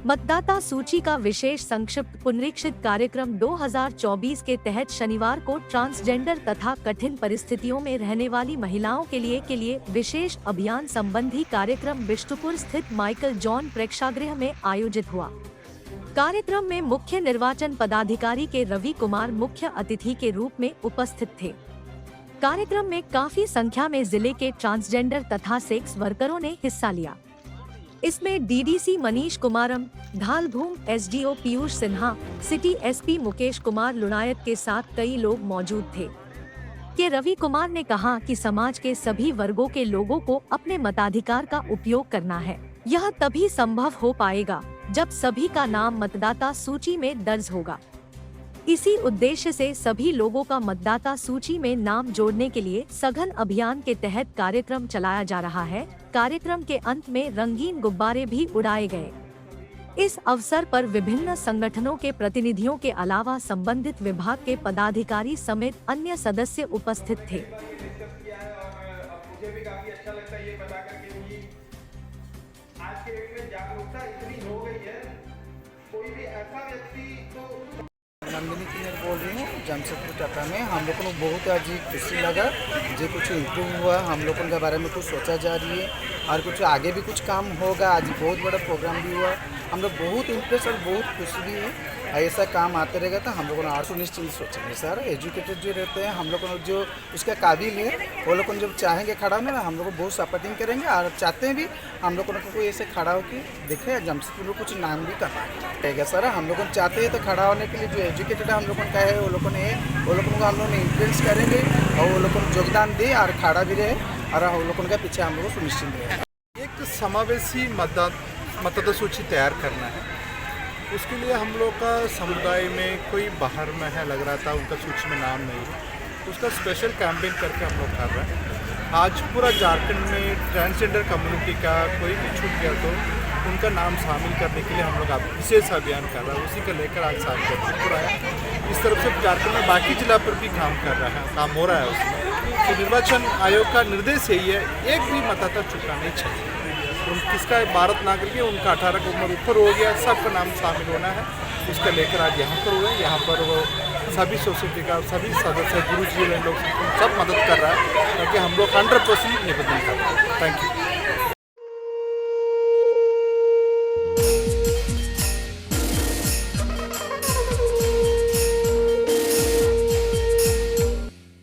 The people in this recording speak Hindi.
मतदाता सूची का विशेष संक्षिप्त पुनरीक्षित कार्यक्रम 2024 के तहत शनिवार को ट्रांसजेंडर तथा कठिन परिस्थितियों में रहने वाली महिलाओं के लिए विशेष अभियान संबंधी कार्यक्रम बिष्टुपुर स्थित माइकल जॉन प्रेक्षागृह में आयोजित हुआ। कार्यक्रम में मुख्य निर्वाचन पदाधिकारी के रवि कुमार मुख्य अतिथि के रूप में उपस्थित थे। कार्यक्रम में काफी संख्या में जिले के ट्रांसजेंडर तथा सेक्स वर्करों ने हिस्सा लिया। इसमें डीडीसी मनीष कुमारम, धालधूम SDO Piyush Sinha, city SP Mukesh Kumar Lunayat के साथ कई लोग मौजूद थे। के रवि कुमार ने कहा कि समाज के सभी वर्गों के लोगों को अपने मताधिकार का उपयोग करना है। यह तभी संभव हो पाएगा जब सभी का नाम मतदाता सूची में दर्ज होगा। इसी उद्देश्य से सभी लोगों का मतदाता सूची में नाम जोड़ने के लिए सघन अभियान के तहत कार्यक्रम चलाया जा रहा है। कार्यक्रम के अंत में रंगीन गुब्बारे भी उड़ाए गए। इस अवसर पर विभिन्न संगठनों के प्रतिनिधियों के अलावा संबंधित विभाग के पदाधिकारी समेत अन्य सदस्य उपस्थित थे। मुझे भी काफी अच्छा लगता है ये बता करके कि आज के डेट में जागरूकता इतनी हो गई है, कोई भी ऐसा व्यक्ति तो नंदिनी किन्नर बोल रही हूँ जमशेदपुर टाटा में। हम लोगों को बहुत आज खुशी लगा जो कुछ इम्प्रूव हुआ, हम लोगों के बारे में कुछ सोचा जा रही है और कुछ आगे भी कुछ काम होगा। आज बहुत बड़ा प्रोग्राम भी हुआ, हम लोग बहुत इंटरेस्ट और बहुत खुशी भी है। ऐसा काम आते रहेगा तो हम लोगों ने 8 सोचेंगे सर। एजुकेटेड जो रहते हैं हम लोग जो उसका काबिल है वो लोग जब चाहेंगे खड़ा होने ना हम लोग बहुत सपोर्टिंग करेंगे और चाहते हैं भी हम लोगों को कोई ऐसे खड़ा होकर देखे जमशेदपुर में कुछ नाम भी करेगा सर। हम लोग चाहते हैं तो खड़ा होने के लिए जो एजुकेटेड हम लोगों का है वो लोगों को हम लोग इन्फ्लुएंस करेंगे और वो लोग को योगदान दे और खड़ा भी रहे और हम लोगों के पीछे हम लोग सुनिश्चित रहे। एक समावेशी मतदाता सूची तैयार करना है, उसके लिए हम लोग का समुदाय में कोई बाहर में है लग रहा था, उनका सूची में नाम नहीं है, उसका स्पेशल कैंपेन करके हम लोग कर रहे हैं। आज पूरा झारखंड में ट्रांसजेंडर कम्युनिटी का कोई भी छूट गया तो उनका नाम शामिल करने के लिए हम लोग विशेष अभियान कर रहे हैं। उसी को लेकर आज जमशेदपुर आया। इस तरफ से झारखंड में बाकी जिला पर भी काम हो रहा है उसमें। तो निर्वाचन आयोग का निर्देश यही है, एक भी मतदाता छूटना नहीं चाहिए। किसका भारत नागरिक है उनका 18 की उम्र ऊपर हो गया, सबका नाम शामिल होना है। उसका लेकर आज यहाँ पर हुए। यहाँ पर वो सभी सोसाइटी का सभी सदस्य गुरु जी लोग सब मदद कर रहा है ताकि हम लोग 100% निवेदन कर रहे हैं। Thank you.